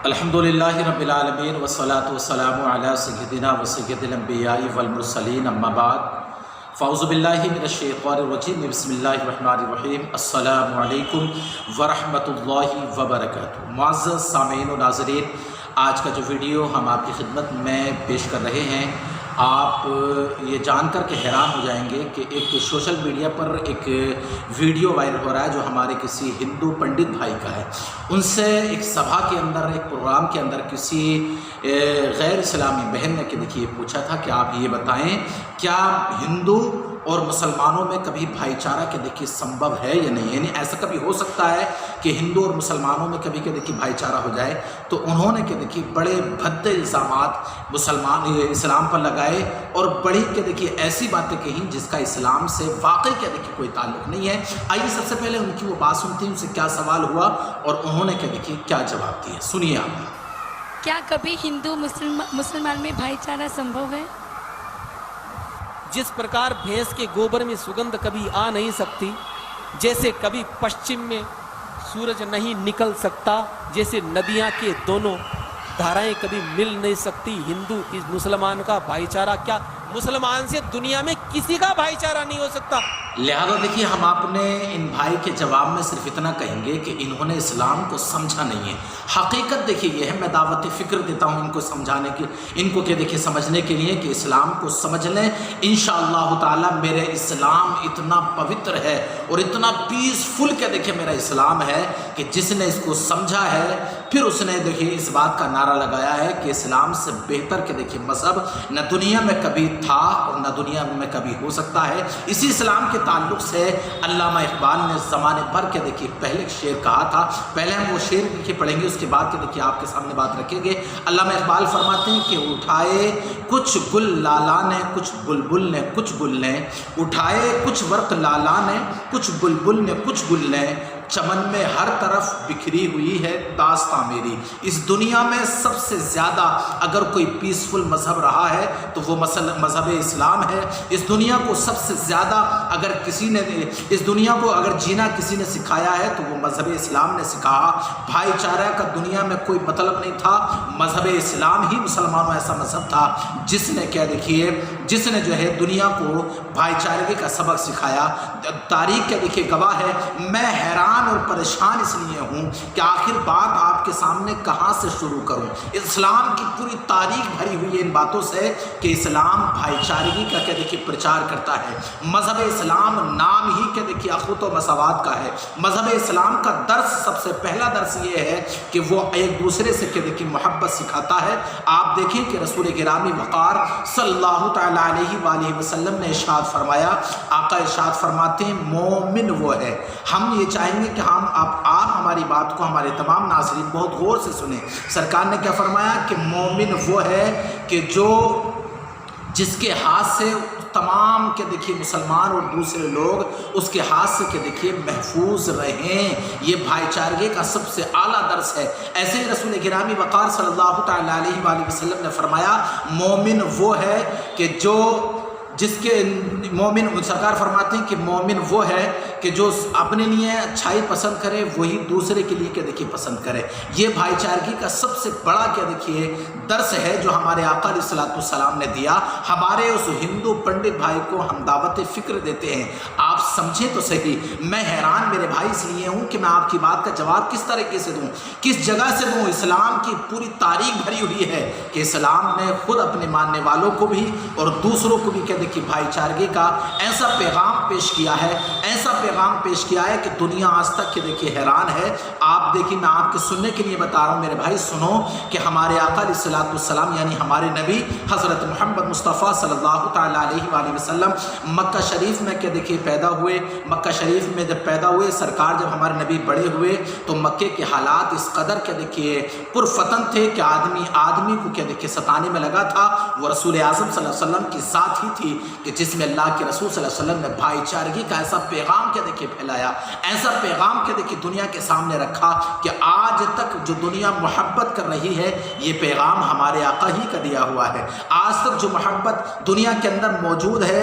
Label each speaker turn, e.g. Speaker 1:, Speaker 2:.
Speaker 1: الحمدللہ رب العالمین والصلاة والسلام علی سیدنا و سید الانبیاء والمرسلین اما بعد فاعوذ باللہ من الشیطان الرجیم بسم اللہ الرحمن الرحیم السلام علیکم ورحمۃ اللہ وبرکاتہ۔ معزز سامعین و ناظرین، آج کا جو ویڈیو ہم آپ کی خدمت میں پیش کر رہے ہیں، آپ یہ جان کر کے حیران ہو جائیں گے کہ ایک سوشل میڈیا پر ایک ویڈیو وائرل ہو رہا ہے جو ہمارے کسی ہندو پنڈت بھائی کا ہے۔ ان سے ایک سبھا کے اندر، ایک پروگرام کے اندر کسی غیر اسلامی بہن نے دیکھیے پوچھا تھا کہ آپ یہ بتائیں کیا ہندو اور مسلمانوں میں کبھی بھائی چارہ کے دیکھیے سمبھو ہے یا نہیں، یعنی ایسا کبھی ہو سکتا ہے کہ ہندو اور مسلمانوں میں کبھی کہ دیکھیے بھائی چارہ ہو جائے؟ تو انہوں نے کہ دیکھیے بڑے بھدے الزامات اسلام پر لگائے اور بڑی کہ دیکھیے ایسی باتیں کہیں جس کا اسلام سے واقعی کہ دیکھیے کوئی تعلق نہیں ہے۔ آئیے سب سے پہلے ان کی وہ بات سنتے ہیں، ان سے کیا سوال ہوا اور انہوں نے کہ دیکھیے کیا جواب دیا، سنیے آپ۔
Speaker 2: کیا کبھی ہندو مسلمان میں بھائی چارہ سمبھو ہے؟
Speaker 3: جس پرکار بھینس کے گوبر میں سگندھ کبھی آ نہیں سکتی، جیسے کبھی پشچم میں سورج نہیں نکل سکتا، جیسے ندیاں کے دونوں دھارائیں کبھی مل نہیں سکتی، ہندو اس مسلمان کا بھائی چارہ، کیا مسلمان سے دنیا میں کسی کا بھائی چارہ نہیں ہو سکتا؟
Speaker 1: لہذا دیکھیے ہم اپنے ان بھائی کے جواب میں صرف اتنا کہیں گے کہ انہوں نے اسلام کو سمجھا نہیں ہے۔ حقیقت دیکھیے یہ ہے، میں دعوت فکر دیتا ہوں ان کو سمجھانے کی، ان کو کہ دیکھیے سمجھنے کے لیے کہ اسلام کو سمجھ لیں۔ انشاءاللہ تعالی میرے اسلام اتنا پوتر ہے اور اتنا پیسفل کہ دیکھیے میرا اسلام ہے کہ جس نے اس کو سمجھا ہے پھر اس نے دیکھیے اس بات کا نعرہ لگایا ہے کہ اسلام سے بہتر کہ دیکھیے مذہب نہ دنیا میں کبھی تھا اور نہ دنیا میں کبھی ہو سکتا ہے۔ اسی اسلام کے تعلق سے علامہ اقبال نے زمانے بھر کے دیکھیے پہلے ایک شعر کہا تھا، پہلے ہم وہ شعر دیکھیے پڑھیں گے، اس کے بعد کے دیکھیے آپ کے سامنے بات رکھیں گے۔ علامہ اقبال فرماتے ہیں کہ اٹھائے کچھ گل لالا نے کچھ بلبل نے کچھ گل نے، اٹھائے کچھ ورق لالا نے کچھ بلبل نے کچھ گل نے، چمن میں ہر طرف بکھری ہوئی ہے داستاں میری۔ اس دنیا میں سب سے زیادہ اگر کوئی پیسفل مذہب رہا ہے تو وہ مذہب اسلام ہے۔ اس دنیا کو سب سے زیادہ اگر کسی نے اس دنیا کو اگر جینا کسی نے سکھایا ہے تو وہ مذہب اسلام نے سکھایا۔ بھائی چارہ کا دنیا میں کوئی مطلب نہیں تھا، مذہب اسلام ہی مسلمانوں ایسا مذہب تھا جس نے کیا دیکھیے جس نے جو ہے دنیا کو بھائی چارگی کا سبق سکھایا۔ تاریخ کے دیکھیے گواہ ہے۔ میں حیران اور پریشان اس لیے ہوں کہ آخر بات آپ کے سامنے کہاں سے شروع کروں۔ اسلام کی پوری تاریخ بھری ہوئی ہے ان باتوں سے کہ اسلام بھائی چارگی کا کہ دیکھیے پرچار کرتا ہے۔ مذہب اسلام نام ہی کہ دیکھیے اخوت و مساوات کا ہے۔ مذہب اسلام کا درس سب سے پہلا درس یہ ہے کہ وہ ایک دوسرے سے کہ دیکھیے محبت سکھاتا ہے۔ آپ دیکھیں کہ رسول گرامی وقار صلی اللہ تعالیٰ علیہ وآلہ وسلم نے ارشاد فرمایا، آقا ارشاد فرماتے ہیں مومن وہ ہے۔ ہم یہ چاہیں گے کہ آپ ہماری بات کو ہمارے تمام ناظرین بہت غور سے سنیں۔ سرکار نے کیا فرمایا کہ مومن وہ ہے کہ جس کے ہاتھ سے تمام کے دیکھیے مسلمان اور دوسرے لوگ اس کے ہاتھ سے کہ دیکھیے محفوظ رہیں۔ یہ بھائی چارگی کا سب سے اعلیٰ درس ہے۔ ایسے ہی رسول گرامی وقار صلی اللہ تعالیٰ علیہ وآلہ وسلم نے فرمایا مومن وہ ہے کہ جس کے مومن سرکار فرماتے ہیں کہ مومن وہ ہے کہ جو اپنے لیے اچھائی پسند کرے وہی دوسرے کے لیے کہ دیکھیے پسند کرے۔ یہ بھائی چارگی کا سب سے بڑا کہ دیکھیے درس ہے جو ہمارے آقا علیہ الصلوۃ والسلام نے دیا۔ ہمارے اس ہندو پنڈت بھائی کو ہم دعوت فکر دیتے ہیں، آپ سمجھیں تو صحیح۔ میں حیران میرے بھائی اس لیے ہوں کہ میں آپ کی بات کا جواب کس طریقے سے دوں، کس جگہ سے دوں۔ اسلام کی پوری تاریخ بھری ہوئی ہے کہ اسلام نے خود اپنے ماننے والوں کو بھی اور دوسروں کو بھی کہ کہ بھائی چارگی کا ایسا پیغام پیش کیا ہے، ایسا پیغام پیش کیا ہے کہ دنیا آج تک کہ دیکھیے حیران ہے۔ آپ دیکھیں میں آپ کے سننے کے لیے بتا رہا ہوں میرے بھائی، سنو کہ ہمارے آقا علیہ الصلوۃ والسلام یعنی ہمارے نبی حضرت محمد مصطفیٰ صلی اللہ تعالیٰ علیہ وآلہ وسلم مکہ شریف میں کہ دیکھیے پیدا ہوئے۔ مکہ شریف میں جب پیدا ہوئے سرکار، جب ہمارے نبی بڑے ہوئے تو مکے کے حالات اس قدر کہ دیکھیے پرفتن تھے کہ آدمی کو کہ دیکھیے ستانے میں لگا تھا۔ وہ رسول اعظم صلی اللہ علیہ وسلم کی ذات ہی تھی کہ جس میں اللہ کے رسول صلی اللہ علیہ وسلم نے بھائی چارگی کا ایسا پیغام کہ دیکھیے پھیلایا، ایسا پیغام کہ دیکھیے دنیا کے سامنے رکھا کہ آج تک جو دنیا محبت کر رہی ہے یہ پیغام ہمارے آقا ہی کا دیا ہوا ہے۔ آج تک جو محبت دنیا کے اندر موجود ہے